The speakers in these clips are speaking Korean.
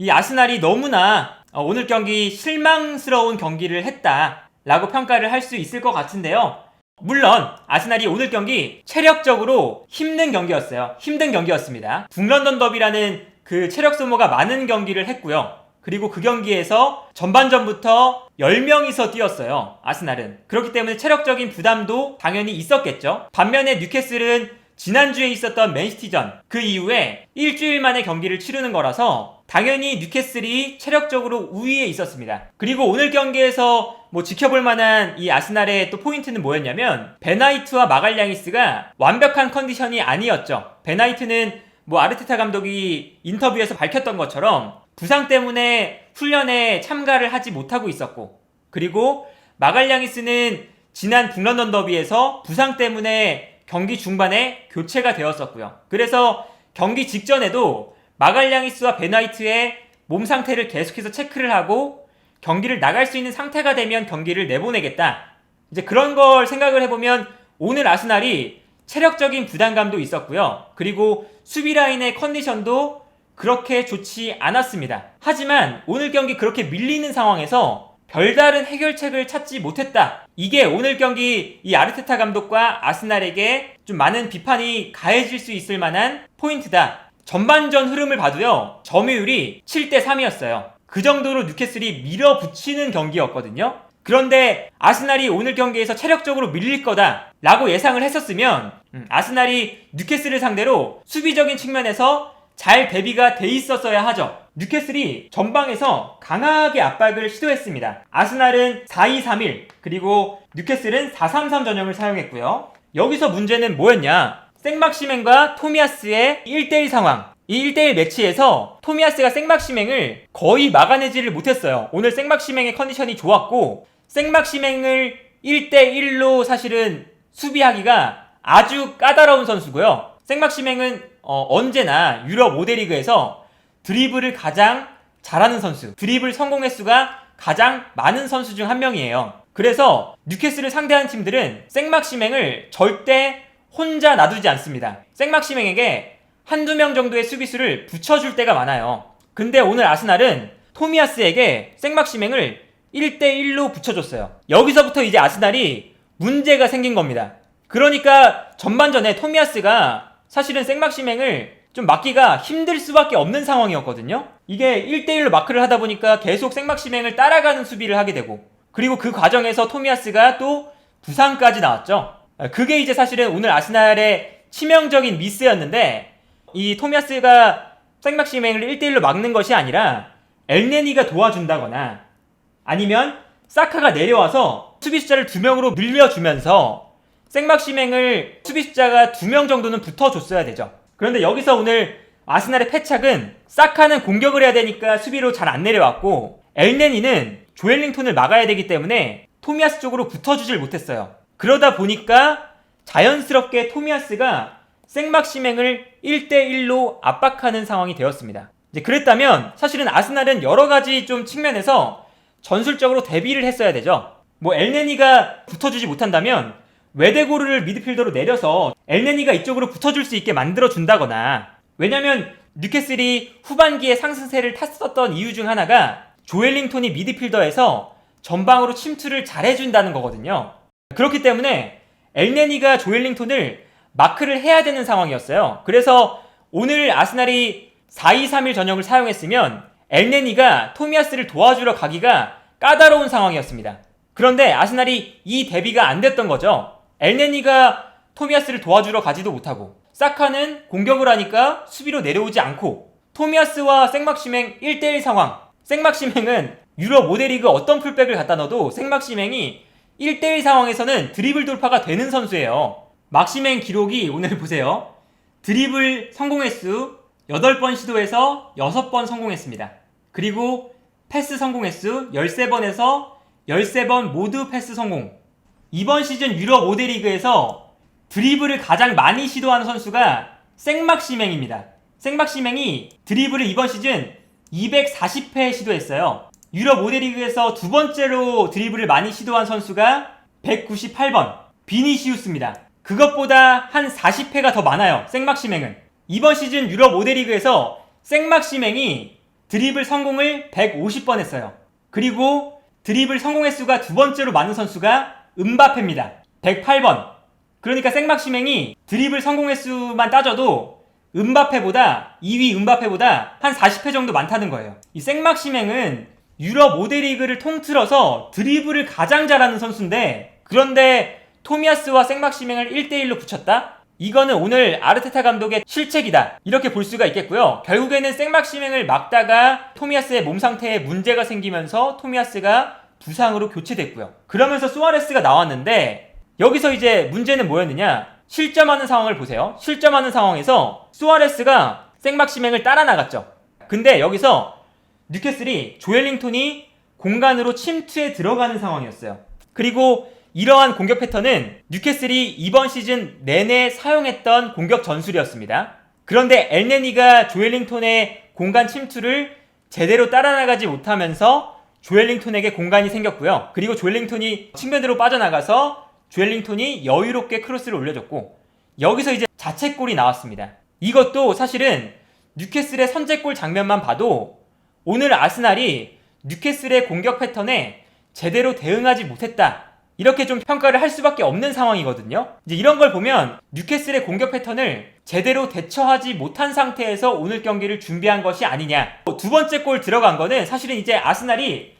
이 아스날이 너무나 오늘 경기 실망스러운 경기를 했다라고 평가를 할 수 있을 것 같은데요. 물론 아스날이 오늘 경기 체력적으로 힘든 경기였어요. 힘든 경기였습니다. 북런던 더비라는 그 체력 소모가 많은 경기를 했고요. 그리고 그 경기에서 전반전부터 10명이서 뛰었어요. 아스날은. 그렇기 때문에 체력적인 부담도 당연히 있었겠죠. 반면에 뉴캐슬은 지난주에 있었던 맨시티전 그 이후에 일주일 만에 경기를 치르는 거라서 당연히 뉴캐슬이 체력적으로 우위에 있었습니다. 그리고 오늘 경기에서 지켜볼 만한 이 아스날의 또 포인트는 뭐였냐면 베나이트와 마갈량이스가 완벽한 컨디션이 아니었죠. 베나이트는 아르테타 감독이 인터뷰에서 밝혔던 것처럼 부상 때문에 훈련에 참가를 하지 못하고 있었고, 그리고 마갈량이스는 지난 북런던 더비에서 부상 때문에 경기 중반에 교체가 되었었고요. 그래서 경기 직전에도 마갈량이스와 베나이트의 몸 상태를 계속해서 체크를 하고 경기를 나갈 수 있는 상태가 되면 경기를 내보내겠다. 이제 그런 걸 생각을 해보면 오늘 아스날이 체력적인 부담감도 있었고요. 그리고 수비 라인의 컨디션도 그렇게 좋지 않았습니다. 하지만 오늘 경기 그렇게 밀리는 상황에서 별다른 해결책을 찾지 못했다. 이게 오늘 경기 이 아르테타 감독과 아스날에게 좀 많은 비판이 가해질 수 있을 만한 포인트다. 전반전 흐름을 봐도요, 점유율이 7대3이었어요. 그 정도로 뉴캐슬이 밀어붙이는 경기였거든요. 그런데 아스날이 오늘 경기에서 체력적으로 밀릴 거다 라고 예상을 했었으면 아스날이 뉴캐슬을 상대로 수비적인 측면에서 잘 대비가 돼 있었어야 하죠. 뉴캐슬이 전방에서 강하게 압박을 시도했습니다. 아스날은 4-2-3-1 그리고 뉴캐슬은 4-3-3 전형을 사용했고요. 여기서 문제는 뭐였냐? 생막시맹과 토미야스의 1대1 상황. 이 1대1 매치에서 토미야스가 생막시맹을 거의 막아내지를 못했어요. 오늘 생막시맹의 컨디션이 좋았고 생막시맹을 1대1로 사실은 수비하기가 아주 까다로운 선수고요. 생막시맹은 언제나 유럽 5대 리그에서 드리블을 가장 잘하는 선수, 드리블 성공 횟수가 가장 많은 선수 중 한 명이에요. 그래서 뉴캐슬을 상대하는 팀들은 생막시맹을 절대 혼자 놔두지 않습니다. 생막시맹에게 한두 명 정도의 수비수를 붙여줄 때가 많아요. 근데 오늘 아스날은 토미야스에게 생막시맹을 1대1로 붙여줬어요. 여기서부터 이제 아스날이 문제가 생긴 겁니다. 그러니까 전반전에 토미야스가 사실은 생막시맹을 좀 막기가 힘들 수밖에 없는 상황이었거든요. 이게 1대1로 마크를 하다 보니까 계속 생막시맹을 따라가는 수비를 하게 되고, 그리고 그 과정에서 토미야스가 또 부상까지 나왔죠. 그게 이제 사실은 오늘 아스날의 치명적인 미스였는데, 이 토미야스가 생막시맹을 1대1로 막는 것이 아니라 엘네니가 도와준다거나 아니면 사카가 내려와서 수비 숫자를 2명으로 늘려주면서 생막시맹을 수비 숫자가 2명 정도는 붙어줬어야 되죠. 그런데 여기서 오늘 아스날의 패착은 사카는 공격을 해야 되니까 수비로 잘 안 내려왔고 엘네니는 조엘링톤을 막아야 되기 때문에 토미야스 쪽으로 붙어주질 못했어요. 그러다 보니까 자연스럽게 토미야스가 생막시맹을 1대1로 압박하는 상황이 되었습니다. 이제 그랬다면 사실은 아스날은 여러가지 좀 측면에서 전술적으로 대비를 했어야 되죠. 엘네니가 붙어주지 못한다면 웨데고르를 미드필더로 내려서 엘네니가 이쪽으로 붙어줄 수 있게 만들어준다거나, 왜냐면 뉴캐슬이 후반기에 상승세를 탔었던 이유 중 하나가 조엘링톤이 미드필더에서 전방으로 침투를 잘해준다는 거거든요. 그렇기 때문에 엘네니가 조엘링톤을 마크를 해야 되는 상황이었어요. 그래서 오늘 아스날이 4-2-3-1 전형을 사용했으면 엘네니가 토미야스를 도와주러 가기가 까다로운 상황이었습니다. 그런데 아스날이 이 대비가 안 됐던 거죠. 엘네니가 토미야스를 도와주러 가지도 못하고 사카는 공격을 하니까 수비로 내려오지 않고 토미야스와 생막시맹 1대1 상황. 생막시맹은 유럽 5대 리그 어떤 풀백을 갖다 넣어도 생막시맹이 1대1 상황에서는 드리블 돌파가 되는 선수예요. 막시맹 기록이 오늘 보세요. 드리블 성공 횟수 8번 시도해서 6번 성공했습니다. 그리고 패스 성공 횟수 13번에서 13번 모두 패스 성공. 이번 시즌 유럽 5대 리그에서 드리블을 가장 많이 시도하는 선수가 생막시맹입니다. 생막시맹이 드리블을 이번 시즌 240회 시도했어요. 유럽 5대 리그에서 두 번째로 드리블을 많이 시도한 선수가 198번 비니시우스입니다. 그것보다 한 40회가 더 많아요. 생막시맹은. 이번 시즌 유럽 5대 리그에서 생막시맹이 드리블 성공을 150번 했어요. 그리고 드리블 성공 횟수가 두 번째로 많은 선수가 음바페입니다. 108번. 그러니까 생막시맹이 드리블 성공 횟수만 따져도 음바페보다 2위 음바페보다 한 40회 정도 많다는 거예요. 이 생막시맹은 유럽 5대 리그를 통틀어서 드리블을 가장 잘하는 선수인데, 그런데 토미야스와 생막시맹을 1대1로 붙였다? 이거는 오늘 아르테타 감독의 실책이다, 이렇게 볼 수가 있겠고요. 결국에는 생막시맹을 막다가 토미야스의 몸 상태에 문제가 생기면서 토미야스가 부상으로 교체됐고요. 그러면서 수아레스가 나왔는데, 여기서 이제 문제는 뭐였느냐, 실점하는 상황을 보세요. 실점하는 상황에서 수아레스가 생막시맹을 따라 나갔죠. 근데 여기서 뉴캐슬이 조엘링턴이 공간으로 침투해 들어가는 상황이었어요. 그리고 이러한 공격 패턴은 뉴캐슬이 이번 시즌 내내 사용했던 공격 전술이었습니다. 그런데 엘네니가 조엘링턴의 공간 침투를 제대로 따라 나가지 못하면서 조엘링턴에게 공간이 생겼고요. 그리고 조엘링턴이 측면으로 빠져나가서 조엘링턴이 여유롭게 크로스를 올려줬고, 여기서 이제 자책골이 나왔습니다. 이것도 사실은 뉴캐슬의 선제골 장면만 봐도 오늘 아스날이 뉴캐슬의 공격 패턴에 제대로 대응하지 못했다, 이렇게 좀 평가를 할 수밖에 없는 상황이거든요. 이제 이런 걸 보면 뉴캐슬의 공격 패턴을 제대로 대처하지 못한 상태에서 오늘 경기를 준비한 것이 아니냐. 두 번째 골 들어간 거는 사실은 이제 아스날이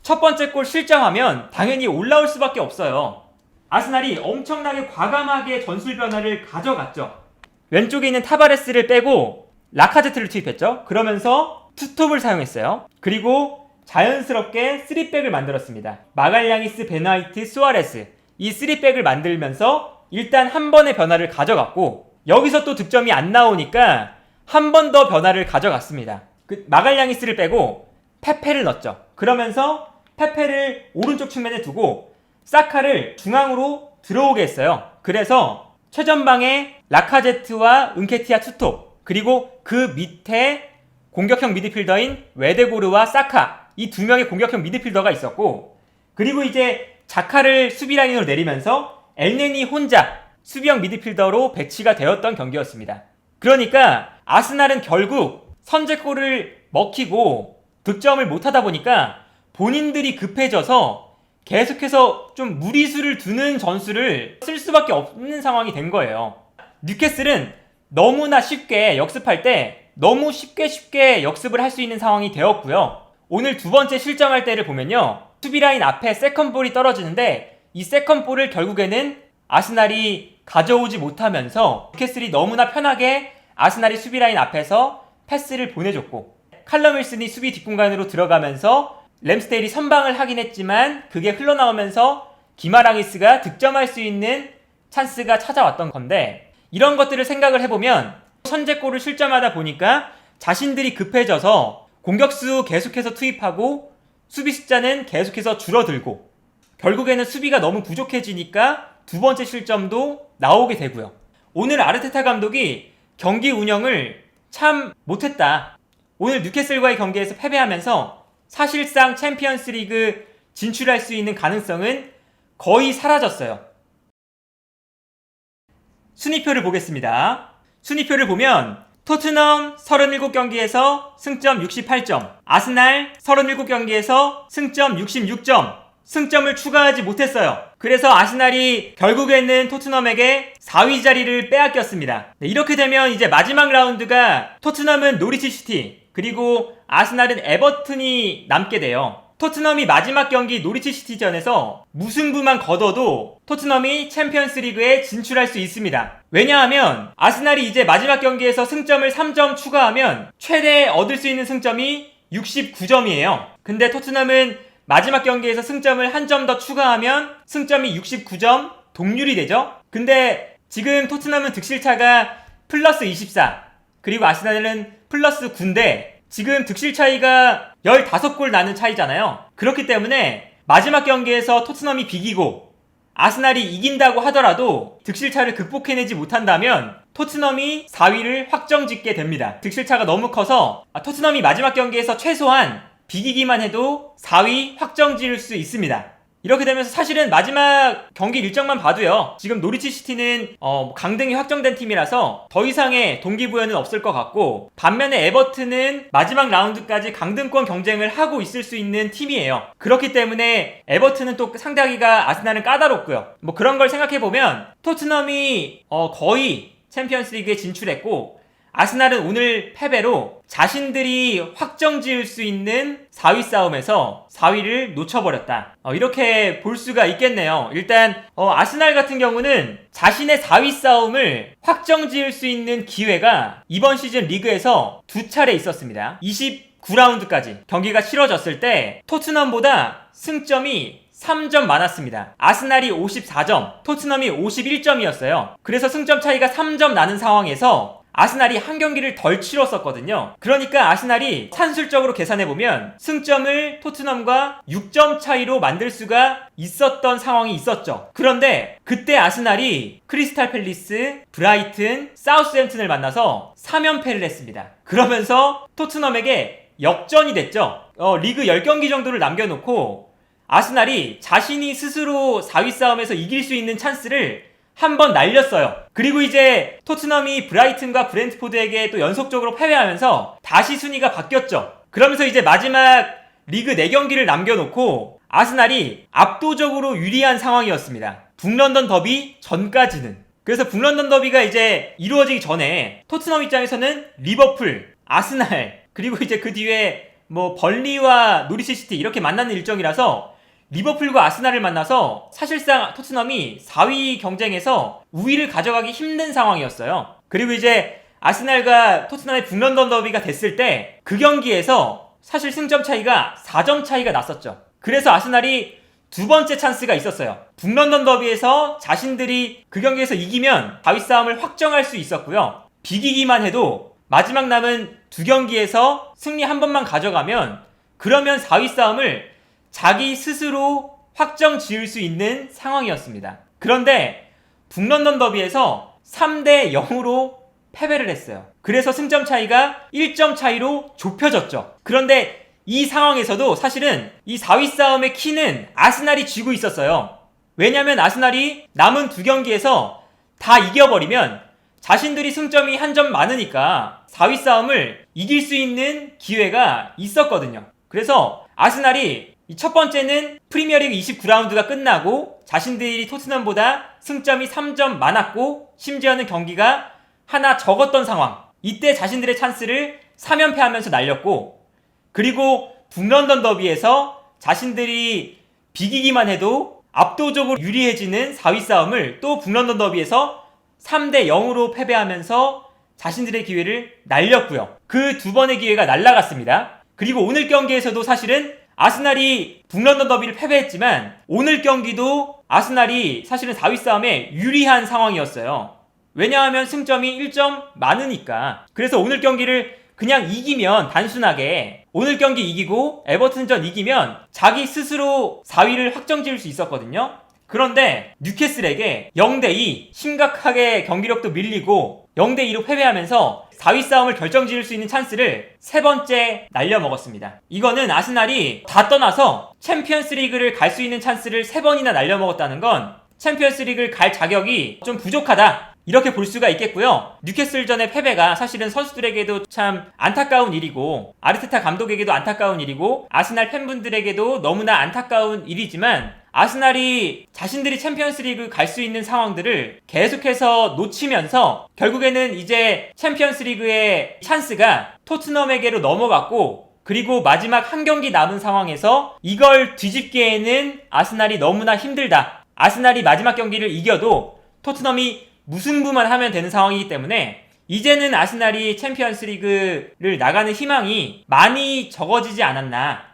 첫 번째 골 실점하면 당연히 올라올 수밖에 없어요. 아스날이 엄청나게 과감하게 전술 변화를 가져갔죠. 왼쪽에 있는 타바레스를 빼고 라카제트를 투입했죠. 그러면서 투톱을 사용했어요. 그리고 자연스럽게 3백을 만들었습니다. 마갈량이스, 베나이트, 수아레스, 이 3백을 만들면서 일단 한 번의 변화를 가져갔고, 여기서 또 득점이 안 나오니까 한 번 더 변화를 가져갔습니다. 마갈량이스를 빼고 페페를 넣었죠. 그러면서 페페를 오른쪽 측면에 두고 사카를 중앙으로 들어오게 했어요. 그래서 최전방에 라카제트와 은케티아 투톱, 그리고 그 밑에 공격형 미드필더인 웨데고르와 사카, 이 두 명의 공격형 미드필더가 있었고, 그리고 이제 자카를 수비라인으로 내리면서 엘네니 혼자 수비형 미드필더로 배치가 되었던 경기였습니다. 그러니까 아스날은 결국 선제골을 먹히고 득점을 못하다 보니까 본인들이 급해져서 계속해서 좀 무리수를 두는 전술을 쓸 수밖에 없는 상황이 된 거예요. 뉴캐슬은 너무나 쉽게 역습할 때 너무 쉽게 역습을 할 수 있는 상황이 되었고요. 오늘 두 번째 실점할 때를 보면요, 수비라인 앞에 세컨볼이 떨어지는데 이 세컨볼을 결국에는 아스날이 가져오지 못하면서 뉴캐슬이 너무나 편하게 아스날이 수비라인 앞에서 패스를 보내줬고, 칼럼 윌슨이 수비 뒷공간으로 들어가면서 램스데일이 선방을 하긴 했지만 그게 흘러나오면서 기마랑이스가 득점할 수 있는 찬스가 찾아왔던 건데, 이런 것들을 생각을 해보면 선제골을 실점하다 보니까 자신들이 급해져서 공격수 계속해서 투입하고 수비 숫자는 계속해서 줄어들고, 결국에는 수비가 너무 부족해지니까 두 번째 실점도 나오게 되고요. 오늘 아르테타 감독이 경기 운영을 참 못했다. 오늘 뉴캐슬과의 경기에서 패배하면서 사실상 챔피언스 리그 진출할 수 있는 가능성은 거의 사라졌어요. 순위표를 보겠습니다. 순위표를 보면 토트넘 37경기에서 승점 68점, 아스날 37경기에서 승점 66점, 승점을 추가하지 못했어요. 그래서 아스날이 결국에는 토트넘에게 4위 자리를 빼앗겼습니다. 이렇게 되면 이제 마지막 라운드가 토트넘은 노리치 시티, 그리고 아스날은 에버튼이 남게 돼요. 토트넘이 마지막 경기 노리치 시티전에서 무승부만 거둬도 토트넘이 챔피언스 리그에 진출할 수 있습니다. 왜냐하면 아스날이 이제 마지막 경기에서 승점을 3점 추가하면 최대 얻을 수 있는 승점이 69점이에요. 근데 토트넘은 마지막 경기에서 승점을 한 점 더 추가하면 승점이 69점, 동률이 되죠. 근데 지금 토트넘은 득실차가 플러스 24, 그리고 아스날은 플러스 9인데 지금 득실 차이가 15골 나는 차이잖아요. 그렇기 때문에 마지막 경기에서 토트넘이 비기고 아스날이 이긴다고 하더라도 득실차를 극복해내지 못한다면 토트넘이 4위를 확정짓게 됩니다. 득실차가 너무 커서 토트넘이 마지막 경기에서 최소한 비기기만 해도 4위 확정지을 수 있습니다. 이렇게 되면서 사실은 마지막 경기 일정만 봐도요, 지금 노리치 시티는 강등이 확정된 팀이라서 더 이상의 동기부여는 없을 것 같고, 반면에 에버튼은 마지막 라운드까지 강등권 경쟁을 하고 있을 수 있는 팀이에요. 그렇기 때문에 에버튼은 또 상대하기가 아스날은 까다롭고요. 뭐 그런 걸 생각해보면 토트넘이 거의 챔피언스 리그에 진출했고, 아스날은 오늘 패배로 자신들이 확정 지을 수 있는 4위 싸움에서 4위를 놓쳐버렸다, 이렇게 볼 수가 있겠네요. 일단 아스날 같은 경우는 자신의 4위 싸움을 확정 지을 수 있는 기회가 이번 시즌 리그에서 2차례 있었습니다. 29라운드까지 경기가 치러졌을 때 토트넘보다 승점이 3점 많았습니다. 아스날이 54점, 토트넘이 51점이었어요. 그래서 승점 차이가 3점 나는 상황에서 아스날이 한 경기를 덜 치렀었거든요. 그러니까 아스날이 산술적으로 계산해보면 승점을 토트넘과 6점 차이로 만들 수가 있었던 상황이 있었죠. 그런데 그때 아스날이 크리스탈 팰리스, 브라이튼, 사우스햄튼을 만나서 3연패를 했습니다. 그러면서 토트넘에게 역전이 됐죠. 리그 10경기 정도를 남겨놓고 아스날이 자신이 스스로 4위 싸움에서 이길 수 있는 찬스를 한 번 날렸어요. 그리고 이제 토트넘이 브라이튼과 브렌트포드에게 또 연속적으로 패배하면서 다시 순위가 바뀌었죠. 그러면서 이제 마지막 리그 4경기를 남겨놓고 아스날이 압도적으로 유리한 상황이었습니다. 북런던 더비 전까지는. 그래서 북런던 더비가 이제 이루어지기 전에 토트넘 입장에서는 리버풀, 아스날, 그리고 이제 그 뒤에 뭐 벌리와 노리치 시티 이렇게 만나는 일정이라서 리버풀과 아스날을 만나서 사실상 토트넘이 4위 경쟁에서 우위를 가져가기 힘든 상황이었어요. 그리고 이제 아스날과 토트넘의 북런던 더비가 됐을 때 그 경기에서 사실 승점 차이가 4점 차이가 났었죠. 그래서 아스날이 두 번째 찬스가 있었어요. 북런던 더비에서 자신들이 그 경기에서 이기면 4위 싸움을 확정할 수 있었고요. 비기기만 해도 마지막 남은 두 경기에서 승리 한 번만 가져가면 그러면 4위 싸움을 자기 스스로 확정 지을 수 있는 상황이었습니다. 그런데 북런던 더비에서 3대 0으로 패배를 했어요. 그래서 승점 차이가 1점 차이로 좁혀졌죠. 그런데 이 상황에서도 사실은 이 4위 싸움의 키는 아스날이 쥐고 있었어요. 왜냐면 아스날이 남은 두 경기에서 다 이겨버리면 자신들이 승점이 한 점 많으니까 4위 싸움을 이길 수 있는 기회가 있었거든요. 그래서 아스날이 첫 번째는 프리미어리그 29라운드가 끝나고 자신들이 토트넘보다 승점이 3점 많았고 심지어는 경기가 하나 적었던 상황, 이때 자신들의 찬스를 3연패하면서 날렸고, 그리고 북런던 더비에서 자신들이 비기기만 해도 압도적으로 유리해지는 4위 싸움을 또 북런던 더비에서 3대 0으로 패배하면서 자신들의 기회를 날렸고요. 그 두 번의 기회가 날아갔습니다. 그리고 오늘 경기에서도 사실은 아스날이 북런던 더비를 패배했지만 오늘 경기도 아스날이 사실은 4위 싸움에 유리한 상황이었어요. 왜냐하면 승점이 1점 많으니까. 그래서 오늘 경기를 그냥 이기면 단순하게 오늘 경기 이기고 에버튼전 이기면 자기 스스로 4위를 확정 지을 수 있었거든요. 그런데 뉴캐슬에게 0대2 심각하게 경기력도 밀리고 0대2로 패배하면서 4위 싸움을 결정지을 수 있는 찬스를 세 번째 날려먹었습니다. 이거는 아스날이 다 떠나서 챔피언스 리그를 갈 수 있는 찬스를 세 번이나 날려먹었다는 건 챔피언스 리그를 갈 자격이 좀 부족하다, 이렇게 볼 수가 있겠고요. 뉴캐슬전의 패배가 사실은 선수들에게도 참 안타까운 일이고 아르테타 감독에게도 안타까운 일이고 아스날 팬분들에게도 너무나 안타까운 일이지만, 아스날이 자신들이 챔피언스 리그 갈 수 있는 상황들을 계속해서 놓치면서 결국에는 이제 챔피언스 리그의 찬스가 토트넘에게로 넘어갔고, 그리고 마지막 한 경기 남은 상황에서 이걸 뒤집기에는 아스날이 너무나 힘들다. 아스날이 마지막 경기를 이겨도 토트넘이 무승부만 하면 되는 상황이기 때문에 이제는 아스날이 챔피언스 리그를 나가는 희망이 많이 적어지지 않았나,